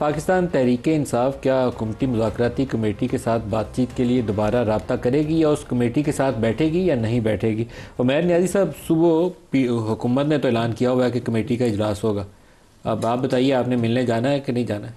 पाकिस्तान तहरीक-ए-इंसाफ क्या हुकूमती मुज़ाकराती कमेटी के साथ बातचीत के लिए दोबारा रब्ता करेगी या उस कमेटी के साथ बैठेगी या नहीं बैठेगी? उमैर नियाज़ी साहब, सुबह हुकूमत ने तो ऐलान किया हुआ है कि कमेटी का इजलास होगा। अब आप बताइए, आपने मिलने जाना है कि नहीं जाना है?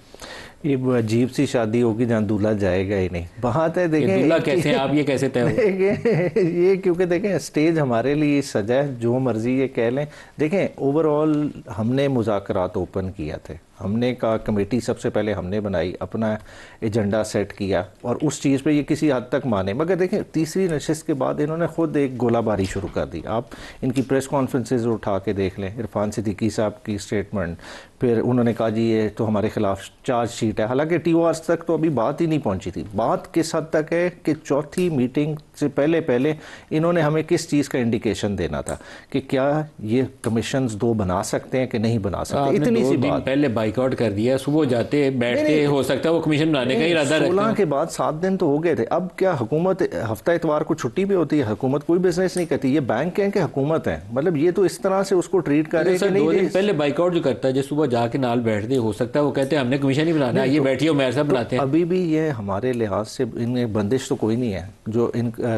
ये अजीब सी शादी होगी जहाँ दूल्हा जाएगा ही नहीं। बात है देखें, दूल्हा कैसे आप ये कैसे तय हो? ये क्योंकि देखें स्टेज हमारे लिए सजा है, जो मर्जी ये कह लें। देखें ओवरऑल हमने मुज़ाकरात ओपन किया थे, हमने कहा कमेटी सबसे पहले हमने बनाई, अपना एजेंडा सेट किया और उस चीज़ पे ये किसी हद तक माने। मगर देखें तीसरी नशिस्त के बाद इन्होंने खुद एक गोलाबारी शुरू कर दी। आप इनकी प्रेस कॉन्फ्रेंसेज उठा के देख लें, इरफान सिद्दीकी साहब की स्टेटमेंट, फिर उन्होंने कहा जी ये तो हमारे खिलाफ चार्जशीट है। हालांकि TORs तक तो अभी बात ही नहीं पहुंची थी। बात किस हद तक है कि चौथी मीटिंग से पहले इन्होंने हमें किस चीज़ का इंडिकेशन देना था कि क्या ये कमीशंस 2 बना सकते हैं कि नहीं बना सकते। इतनी सी बात पहले बाइकआउट कर दिया, सुबह जाते बैठते, हो सकता है वो कमीशन बनाने का इरादा रखते हैं। 16 के बाद 7 दिन तो हो गए थे। अब क्या हुकूमत हफ्ता इतवार को छुट्टी भी होती है? हुकूमत कोई बिजनेस नहीं करती, ये बैंक है कि हुकूमत है? मतलब ये तो इस तरह से उसको ट्रीट कर रहे हैं। 2 दिन पहले बाइकआउट जो करता है, जो सुबह जाके नाल बैठते, हो सकता है वो कहते हैं हमने कमीशन ही बनाना है, ये बैठिए मेरे साथ बनाते हैं। अभी भी ये हमारे लिहाज से इनमें बंदिश तो कोई नहीं है। जो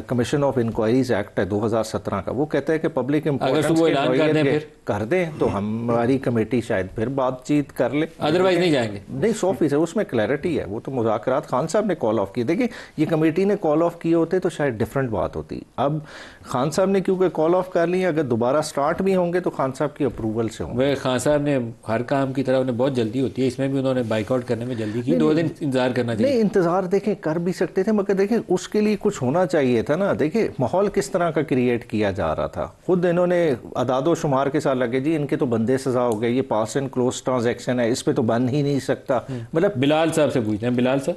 कमीशन ऑफ इंक्वायरीज एक्ट है 2017 का, वो कहता है कि पब्लिक इंपॉर्टेंस कर दें तो हमारी कमेटी शायद फिर बातचीत कर ले, अदरवाइज नहीं जाएंगे। नहीं 100% उसमें क्लैरिटी है। वो तो मुज़ाकरात खान साहब ने कॉल ऑफ किए। देखिए ये कमेटी ने कॉल ऑफ किए होते तो शायद डिफरेंट बात होती। अब खान साहब ने क्योंकि कॉल ऑफ कर ली, अगर दोबारा स्टार्ट भी होंगे तो खान साहब की अप्रूवल से होंगे। वह खान साहब ने हर काम की तरह उन्हें बहुत जल्दी होती है, इसमें भी उन्होंने बाइकआउट करने में जल्दी की। 2 दिन इंतजार करना चाहिए। नहीं इंतजार देखें कर भी सकते थे, मगर देखें उसके लिए कुछ होना चाहिए था ना। देखिए माहौल किस तरह का क्रिएट किया जा रहा था। खुद इन्होंने अदादो शुमार के साथ लगे जी इनके तो बंदे सजा हो गए, ये पास एंड क्लोज ट्रांजैक्शन है, इस पे तो बन ही नहीं सकता। मतलब बिलाल साहब से पूछते हैं, बिलाल साहब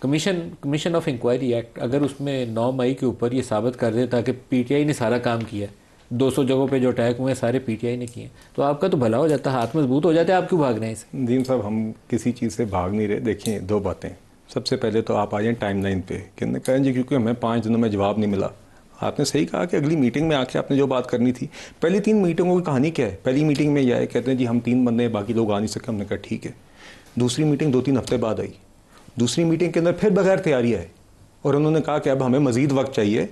कमीशन ऑफ इंक्वायरी एक्ट अगर उसमें 9 मई के ऊपर ये साबित कर देता कि PTI ने सारा काम किया, 200 जगहों पे जो अटैक हुए सारे PTI ने किए, तो आपका तो भला हो जाता, हाथ मजबूत हो जाते। आप क्यों भाग रहे हैं इसे? नदीम साहब हम किसी चीज़ से भाग नहीं रहे। देखिए 2 बातें। सबसे पहले तो आप आ जाएँ टाइमलाइन पे कि कहें जी क्योंकि हमें 5 दिनों में जवाब नहीं मिला। आपने सही कहा कि अगली मीटिंग में आके आपने जो बात करनी थी। पहली 3 मीटिंगों की कहानी क्या है? पहली मीटिंग में यह है, कहते हैं जी हम 3 बंदे हैं, बाकी लोग आ नहीं सके। हमने कहा ठीक है। दूसरी मीटिंग 2-3 हफ्ते बाद आई। दूसरी मीटिंग के अंदर फिर बगैर तैयारी आए और उन्होंने कहा कि अब हमें मज़ीद वक्त चाहिए,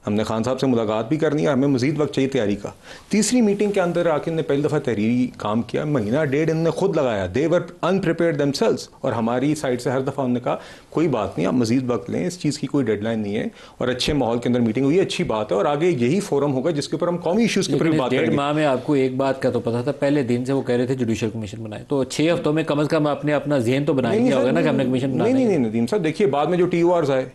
हमने खान साहब से मुलाकात भी करनी है, हमें मज़ीद वक्त चाहिए तैयारी का। तीसरी मीटिंग के अंदर आके इन्होंने पहली दफ़ा तहरीरी काम किया, महीना 1.5 इन्होंने खुद लगाया। दे वर अनप्रिपेयर्ड देमसेल्व्स। और हमारी साइड से हर दफ़ा उन्होंने कहा कोई बात नहीं, आप मज़ीद वक्त लें, इस चीज़ की कोई डेडलाइन नहीं है और अच्छे माहौल के अंदर मीटिंग हुई, अच्छी बात है और आगे यही फोरम होगा जिसके ऊपर हम कौमी इशूज़ के ऊपर बात करेंगे। 1.5 माह में आपको एक बात का तो पता था, पहले दिन से वो कह रहे थे जुडिशल कमीशन बनाए, तो 6 हफ्तों में कम से कम आपने अपना जहन तो बना लिया होगा ना कि हमने कमीशन बनाना है। नहीं नदीम साहब देखिए, बाद में जो TORs आए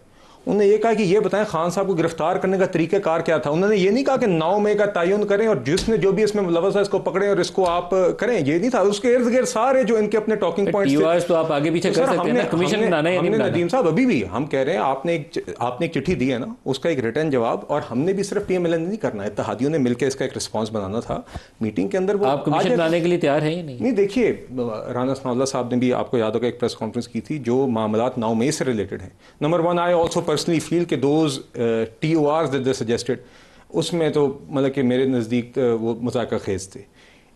उन्होंने ये कहा कि ये बताएं खान साहब को गिरफ्तार करने का तरीक़ाकार क्या था। उन्होंने ये नहीं कहा कि 9 मई का तयन करें और जिसने जो भी इसमें मुलव्वस है इसको पकड़ें और इसको आप करें, ये नहीं था। उसके इर्द गिर्द सारे जो इनके अपने टॉकिंग पॉइंट्स थे, तो आप आगे पीछे कर सकते हैं ना, कमीशन बनाना है या नहीं बनाना। नदीम साहब अभी भी हम कह रहे हैं आपने एक चिट्ठी दी है ना, उसका एक रिटर्न जवाब, और हमने भी सिर्फ PMLN नहीं करना है, इत्तेहादियों ने मिलकर इसका एक रिस्पॉन्स बनाना था मीटिंग के अंदर। वो आप कमीशन बनाने के लिए तैयार है या नहीं? नहीं देखिए, राना सनाउल्लाह साहब ने भी आपको याद होगा एक प्रेस कॉन्फ्रेंस की थी जो मामलात 9 मई से रिलेटेड है। Number 1 I also personally feel कि TORs that they suggested उसमें तो मतलब कि मेरे नज़दीक वो मज़ाक़ खेज़ थे।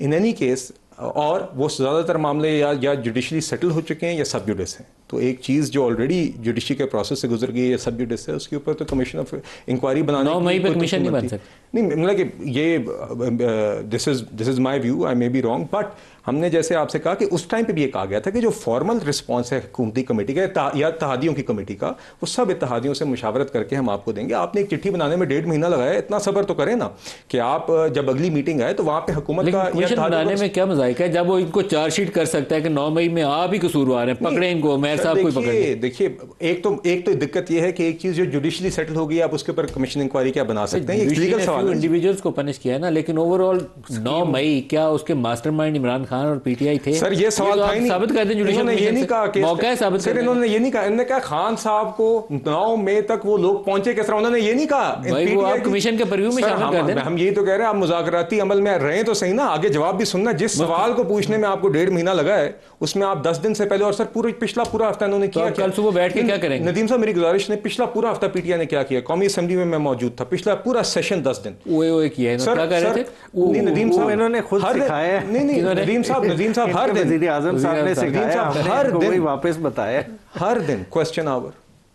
इन एनी केस, और वो ज़्यादातर मामले या जुडिशली सेटल हो चुके हैं या सब जुडिस हैं। तो एक चीज़ जो ऑलरेडी जुडिशरी के प्रोसेस से गुजर गई है या सब जुडिस है, उसके ऊपर तो कमीशन ऑफ इंक्वायरी बनाने 9 मई पे कमीशन नहीं बन सकती। नहीं मतलब कि ये this is my view, I may be wrong, but हमने जैसे आपसे कहा कि उस टाइम पे भी ये कहा गया था कि जो फॉर्मल रिस्पॉन्स है हुकूमती कमेटी का या इत्तेहादियों की कमेटी का, वो सब इत्तेहादियों से मुशावरत करके हम आपको देंगे। आपने एक चिट्ठी बनाने में 1.5 महीना लगाया, इतना सब्र तो करें ना कि आप जब अगली मीटिंग आए तो वहाँ पे हुकूमत का बनाने में क्या मज़ाइक है जब वो इनको चार्जशीट कर सकता है कि 9 मई में आप ही कसूरवार हैं, पकड़े इनको, मेयर साहब को पकड़े। देखिए एक तो दिक्कत ये है कि एक चीज़ जो जुडिशली सेटल हो गई, आप उसके ऊपर कमीशन इंक्वायरी क्या बना सकते हैं, एक लीगल सवाल है। इंडिविजुअल्स को पनिश किया है ना, लेकिन ओवरऑल 9 मई क्या उसके मास्टरमाइंड इमरान खान और PTI थे? सर ये सवाल था ही नहीं। साबित कर दें, इन्होंने ये नहीं कहा कि मौका है साबित सर, इन्होंने ये नहीं कहा, इन्होंने कहा खान साहब को 9 मई तक वो लोग पहुंचे किस तरह, उन्होंने ये नहीं कहा। भाई वो आप कमीशन के प्रीव्यू में शामिल कर दें। हम यही तो कह रहे हैं, आप मुज़ाकराती अमल में रहे तो सही ना, आगे जवाब भी सुनना। जिस सवाल को पूछने में आपको 1.5 महीना लगा है उसमें आप 10 दिन से पहले, और सर पिछला पूरा हफ्ता इन्होंने किया। कल सुबह बैठ के क्या करेंगे? नदीम साहब मेरी गुजारिश ने, पिछला पूरा हफ्ता PTI ने क्या किया, कौमी असेंबली में मैं मौजूद था, पिछला पूरा सेशन 10 दिन ओए किया है। क्या कर रहे थे नदीम साहब, इन्होंने खुद सिखाया। नहीं नजीम साहब हर दिन वज़ीर आज़म साहब ने सिखाया, हर दिन वही वापस बताया। हर दिन क्वेश्चन आवर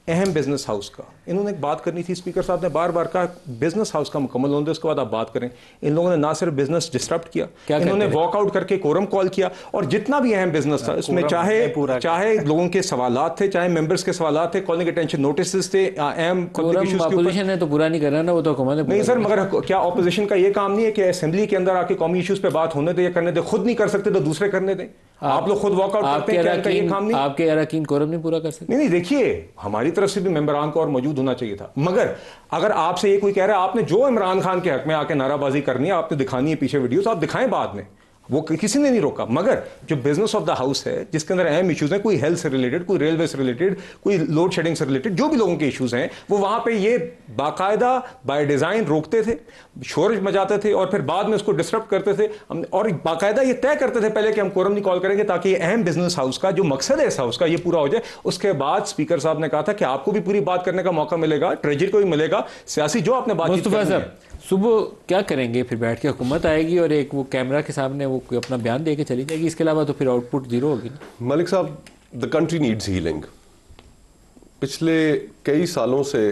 अहम बिजनेस हाउस का इन्होंने एक बात करनी थी। स्पीकर साहब ने बार बार कहा बिजनेस हाउस का मुकम्मल होने दो, उसके बाद आप बात करें। इन लोगों ने ना सिर्फ बिजनेस डिस्टर्ब किया, इन्होंने वॉकआउट करके कोरम कॉल किया, और जितना भी अहम बिजनेस था उसमें चाहे लोगों के सवालात थे, चाहे मेंबर्स के सवालात थे, कॉलिंग अटेंशन नोटिस थे, अहम अपोजिशन है तो पूरा नहीं कर रहा ना, वो तो हुकूमत नहीं सर। मगर क्या ऑपोजिशन का ये काम नहीं है कि असेंबली के अंदर आके कौमी इश्यूज पे बात होने दे या करने दे? खुद नहीं कर सकते तो दूसरे करने दें। आप लोग खुद वॉकआउट करते हैं, क्या ये काम नहीं? आपके अरकान कोरम नहीं पूरा कर सकते? नहीं, देखिए हमारी तरफ से भी मेंबरान को और मौजूद होना चाहिए था। मगर अगर आपसे ये कोई कह रहा है आपने जो इमरान खान के हक में आके नाराबाजी करनी है, आपने दिखानी है पीछे वीडियोस, आप दिखाएं बाद में, वो किसी ने नहीं रोका। मगर जो बिजनेस ऑफ द हाउस है, जिसके अंदर अहम इश्यूज हैं, कोई हेल्थ से रिलेटेड, कोई रेलवे से रिलेटेड, कोई लोड शेडिंग से रिलेटेड, जो भी लोगों के इश्यूज हैं, वो वहां पे ये बाकायदा बाय डिजाइन रोकते थे, शोर मचाते थे, और फिर बाद में उसको डिस्टर्ब करते थे। और बाकायदा ये तय करते थे पहले कि हम कोरम नहीं कॉल करेंगे, ताकि ये अहम बिजनेस हाउस का जो मकसद है इस हाउस का, ये पूरा हो जाए। उसके बाद स्पीकर साहब ने कहा था कि आपको भी पूरी बात करने का मौका मिलेगा, ट्रेजरी को भी मिलेगा, सियासी जो आपने बात सुबह क्या करेंगे? फिर बैठ के हुकूमत आएगी और एक वो कैमरा के सामने वो कोई अपना बयान दे के चली जाएगी, इसके अलावा तो फिर आउटपुट जीरो होगी ना। मलिक साहब, द कंट्री नीड्स हीलिंग। पिछले कई सालों से,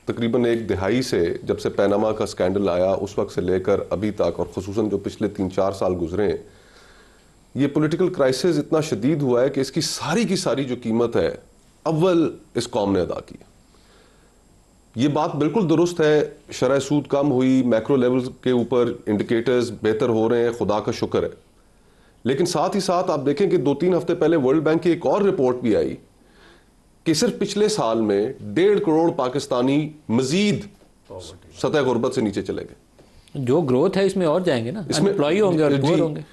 तकरीबन एक दिहाई से, जब से पैनामा का स्कैंडल आया उस वक्त से लेकर अभी तक, और खुसूसन जो पिछले 3-4 साल गुजरे हैं, ये पॉलिटिकल क्राइसिस इतना शदीद हुआ है कि इसकी सारी की सारी जो कीमत है अव्वल इस कौम ने अदा की। ये बात बिल्कुल दुरुस्त है, शरह सूद कम हुई, मैक्रो लेवल के ऊपर इंडिकेटर्स बेहतर हो रहे हैं, खुदा का शुक्र है। लेकिन साथ ही साथ आप देखें कि 2-3 हफ्ते पहले वर्ल्ड बैंक की एक और रिपोर्ट भी आई कि सिर्फ पिछले साल में 1.5 करोड़ पाकिस्तानी मजीद सतह गुर्बत से नीचे चले गए। जो ग्रोथ है इसमें और जाएंगे ना, इसमें एम्प्लॉय होंगे और पुअर होंगे।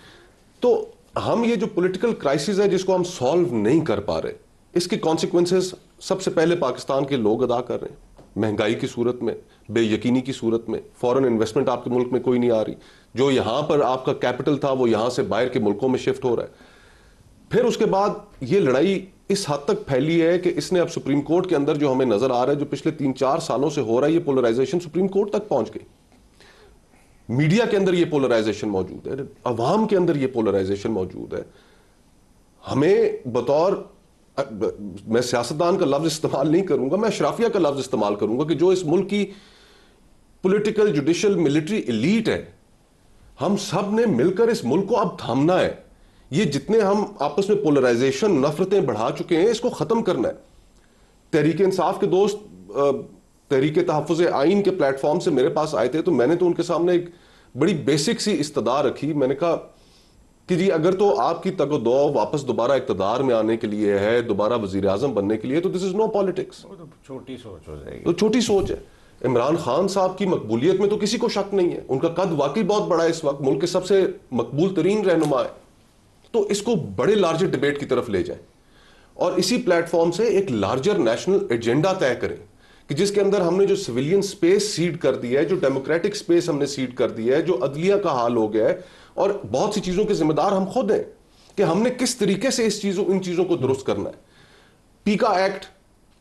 तो हम ये जो पॉलिटिकल क्राइसिस है जिसको हम सॉल्व नहीं कर पा रहे, इसके कॉन्सिक्वेंसेस सबसे पहले पाकिस्तान के लोग अदा कर रहे हैं। महंगाई की सूरत में, बेयकीनी की सूरत में, फॉरेन इन्वेस्टमेंट आपके मुल्क में कोई नहीं आ रही, जो यहां पर आपका कैपिटल था वो यहां से बाहर के मुल्कों में शिफ्ट हो रहा है। फिर उसके बाद ये लड़ाई इस हद तक फैली है कि इसने अब सुप्रीम कोर्ट के अंदर जो हमें नजर आ रहा है, जो पिछले 3-4 सालों से हो रहा है, ये पोलराइजेशन सुप्रीम कोर्ट तक पहुंच गई। मीडिया के अंदर ये पोलराइजेशन मौजूद है, अवाम के अंदर ये पोलराइजेशन मौजूद है। हमें बतौर, मैं सियासतदान का लफ्ज इस्तेमाल नहीं करूंगा, मैं अशराफिया का लफ्ज इस्तेमाल करूंगा, कि जो इस मुल्क की पॉलिटिकल, जुडिशियल, मिलिट्री एलीट है, हम सब ने मिलकर इस मुल्क को अब थामना है। ये जितने हम आपस में पोलराइजेशन, नफरतें बढ़ा चुके हैं, इसको खत्म करना है। तहरीक इंसाफ के दोस्त तहरीक तहफ़्फ़ुज़ आइन के प्लेटफॉर्म से मेरे पास आए थे, तो मैंने तो उनके सामने एक बड़ी बेसिक सी इस्तदा रखी। मैंने कहा कि जी अगर तो आपकी तगदो वापस दोबारा इक़्तिदार में आने के लिए है, दोबारा वज़ीर आज़म बनने के लिए, तो दिस इज नो पॉलिटिक्स। तो छोटी सोच हो जाएगी। तो छोटी सोच है। इमरान खान साहब की मकबूलियत में तो किसी को शक नहीं है, उनका कद वाकई बहुत बड़ा है, इस वक्त मुल्क के सबसे मकबूल तरीन रहनुमा है। तो इसको बड़े लार्जर डिबेट की तरफ ले जाए और इसी प्लेटफॉर्म से एक लार्जर नेशनल एजेंडा तय करें कि जिसके अंदर हमने जो सिविलियन स्पेस सीड कर दी है, जो डेमोक्रेटिक स्पेस हमने सीड कर दी है, जो अदलिया का हाल हो गया है, और बहुत सी चीजों के जिम्मेदार हम खुद हैं कि हमने किस तरीके से इन चीजों को दुरुस्त करना है। पीका एक्ट,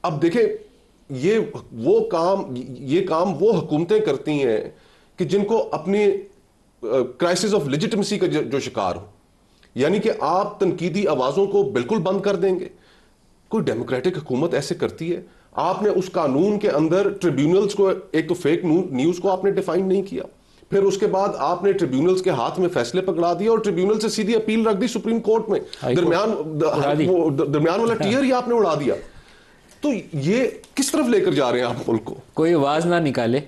अब देखें ये काम वो हुकूमतें करती हैं कि जिनको अपनी क्राइसिस ऑफ लेजिटिमेसी का जो शिकार हो, यानी कि आप तनकीदी आवाजों को बिल्कुल बंद कर देंगे। कोई डेमोक्रेटिक हुकूमत ऐसे करती है? आपने उस कानून के अंदर ट्रिब्यूनल्स को, एक तो फेक न्यूज को आपने डिफाइन नहीं किया, फिर उसके बाद आपने ट्रिब्यूनल्स के हाथ में फैसले पकड़ा दिए और ट्रिब्यूनल से सीधी अपील रख दी सुप्रीम कोर्ट में। दरमियान वाला टियर ही आपने उड़ा दिया। तो ये किस तरफ लेकर जा रहे हैं आप मुल्क को? कोई आवाज ना निकाले,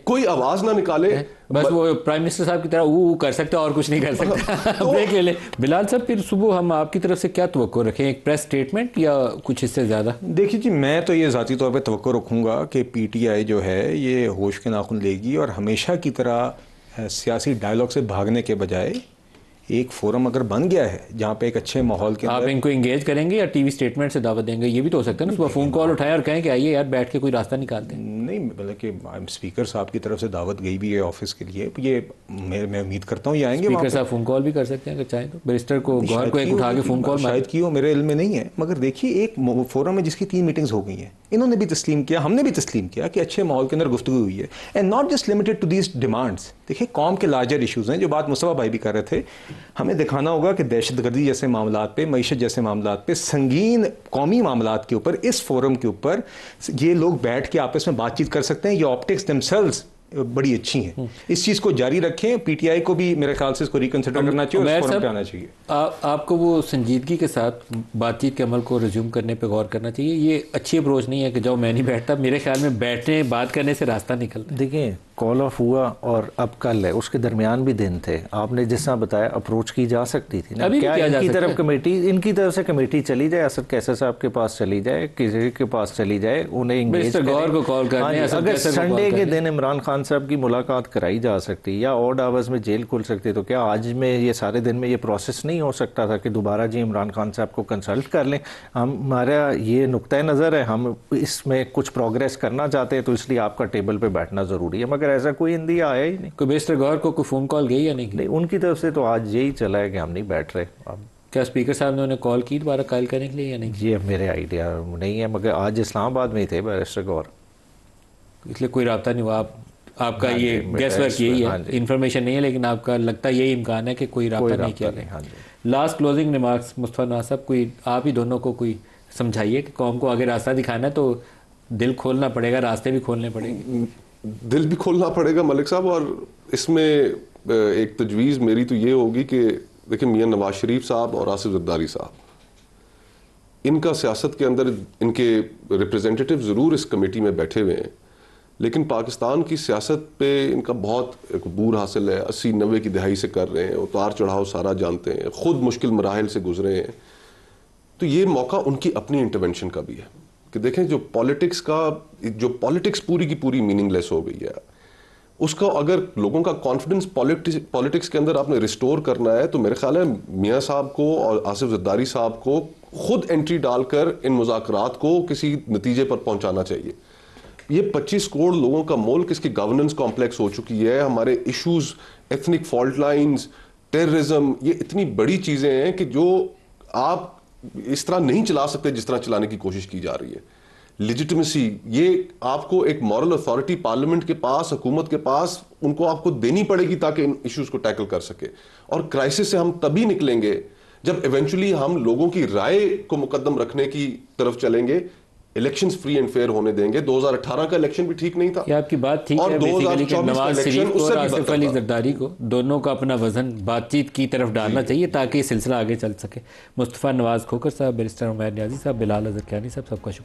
बस वो प्राइम मिनिस्टर साहब की तरह वो कर सकता और कुछ नहीं कर सकता। ब्रेक ले ले बिलाल साहब, फिर सुबह हम आपकी तरफ से क्या तवक्को रखें, एक प्रेस स्टेटमेंट या कुछ इससे ज्यादा? देखिए जी, मैं तो ये ज़ाती तौर पे तवक्को रखूँगा कि PTI जो है ये होश के नाखून लेगी और हमेशा की तरह सियासी डायलॉग से भागने के बजाय एक फोरम अगर बन गया है जहाँ पे एक अच्छे माहौल के आप इनको इंगेज करेंगे या टीवी स्टेटमेंट से दावत देंगे? ये भी तो हो सकता है ना, सुबह फोन कॉल उठाएं और कहें कि आइए यार बैठ के कोई रास्ता निकालते हैं। नहीं, मतलब कि स्पीकर साहब की तरफ से दावत गई भी है ऑफिस के लिए, ये मैं उम्मीद करता हूँ ये आएंगे। स्पीकर साहब फ़ोन कॉल भी कर सकते हैं अगर चाहें तो, बैरिस्टर को गौहर को एक उठा के फ़ोन कॉल शायद की हो, मेरे इल्म में नहीं है, मगर देखिए एक फोरम में जिसकी 3 मीटिंग्स हो गई हैं, इन्होंने भी तस्लीम किया, हमने भी तस्लीम किया कि अच्छे माहौल के अंदर गुफ्तगू हुई है, and not just limited to these demands. देखिए कौम के लार्जर इशूज़ हैं, जो बात मुस्तफा भाई भी कर रहे थे, हमें दिखाना होगा कि दहशतगर्दी जैसे मामलात पे, मईशत जैसे मामलात पे, संगीन कौमी मामलात के ऊपर, इस फोरम के ऊपर ये लोग बैठ के आपस में बातचीत कर सकते हैं। ये ऑप्टिक्स दमसेल्व्स बड़ी अच्छी हैं, इस चीज़ को जारी रखें। पीटीआई को भी मेरे ख्याल से इसको रिकंसिडर करना चाहिए और इस फोरम पे आना चाहिए। आपको वो संजीदगी के साथ बातचीत के अमल को रिज्यूम करने पे गौर करना चाहिए। ये अच्छी अप्रोच नहीं है कि जाओ मैं नहीं बैठता, मेरे ख्याल में बैठने बात करने से रास्ता निकलता है। देखिए कॉल ऑफ हुआ और अब कल है, उसके दरमियान भी दिन थे, आपने जिस तरह बताया अप्रोच की जा सकती थी ना, क्या इनकी तरफ कमेटी, इनकी तरफ से कमेटी चली जाए, असद कैसर साहब के पास चली जाए, किसी के पास चली जाए, उन्हें इंगेज गौर को कॉल करने, अगर संडे के दिन इमरान खान साहब की मुलाकात कराई जा सकती या ऑड आवर्स में जेल खुल सकती, तो क्या आज में ये सारे दिन में ये प्रोसेस नहीं हो सकता था कि दोबारा जी इमरान खान साहब को कंसल्ट कर लें। हमारा ये नुक्ता नज़र है, हम इसमें कुछ प्रोग्रेस करना चाहते हैं, तो इसलिए आपका टेबल पर बैठना ज़रूरी है, मगर ऐसा कोई इंदिया आया ही नहीं। कोई बैरिस्टर गौहर को कोई फ़ोन कॉल गई या नहीं? उनकी तरफ से तो आज यही चला है कि हम नहीं बैठ रहे। अब क्या स्पीकर साहब ने उन्हें कॉल की दोबारा कायल करने के लिए या नहीं? ये मेरे आइडिया नहीं है, मगर आज इस्लामाबाद में ही थे बैरिस्टर गौहर, इसलिए कोई रब्ता नहीं हुआ। आपका ये गैस वर्क यही है, इन्फॉर्मेशन नहीं है, लेकिन आपका लगता है यही इम्कान है कि कोई रब्ता नहीं किया गया। Last closing remarks Mustafa Nawaz साहब, कोई आप ही दोनों को कोई समझाइए कि कौम को आगे रास्ता दिखाना है तो दिल खोलना पड़ेगा, रास्ते भी खोलने पड़ेंगे। दिल भी खोलना पड़ेगा मलिक साहब, और इसमें एक तजवीज़ मेरी तो ये होगी कि देखिए मियां नवाज शरीफ साहब और आसिफ जरदारी साहब, इनका सियासत के अंदर इनके रिप्रेजेंटेटिव ज़रूर इस कमेटी में बैठे हुए हैं, लेकिन पाकिस्तान की सियासत पे इनका बहुत अबूर हासिल है। 80-90 की दहाई से कर रहे हैं, उतार चढ़ाव सारा जानते हैं, ख़ुद मुश्किल मराहल से गुजरे हैं। तो ये मौका उनकी अपनी इंटरवेंशन का भी है कि देखें जो पॉलिटिक्स पूरी की पूरी मीनिंगलेस हो गई है, उसका अगर लोगों का कॉन्फिडेंस पॉलिटिक्स के अंदर आपने रिस्टोर करना है, तो मेरे ख्याल है मियां साहब को और आसिफ जरदारी साहब को खुद एंट्री डालकर इन मुज़ाकरात को किसी नतीजे पर पहुंचाना चाहिए। ये 25 करोड़ लोगों का मुल्क, इसकी गवर्नेंस कॉम्प्लेक्स हो चुकी है, हमारे issues, ethnic fault lines, terrorism, ये इतनी बड़ी चीज़ें हैं कि जो आप इस तरह नहीं चला सकते जिस तरह चलाने की कोशिश की जा रही है। लिजिटिमेसी, ये आपको एक मॉरल अथॉरिटी पार्लियामेंट के पास, हुकूमत के पास, उनको आपको देनी पड़ेगी ताकि इन इश्यूज को टैकल कर सके। और क्राइसिस से हम तभी निकलेंगे जब इवेंचुअली हम लोगों की राय को मुकद्दम रखने की तरफ चलेंगे, इलेक्शंस फ्री एंड फेयर होने देंगे। 2018 का इलेक्शन भी ठीक नहीं था। ये आपकी बात ठीक और है, 2024 नवाज शरीफ और आसिफ अली जरदारी को दोनों का अपना वजन बातचीत की तरफ डालना चाहिए ताकि ये सिलसिला आगे चल सके। मुस्तफा नवाज खोकर साहब, बैरिस्टर उमैर नियाज़ी साहब, बिलाल अज़हर कियानी साहब, सबका शुक्रिया।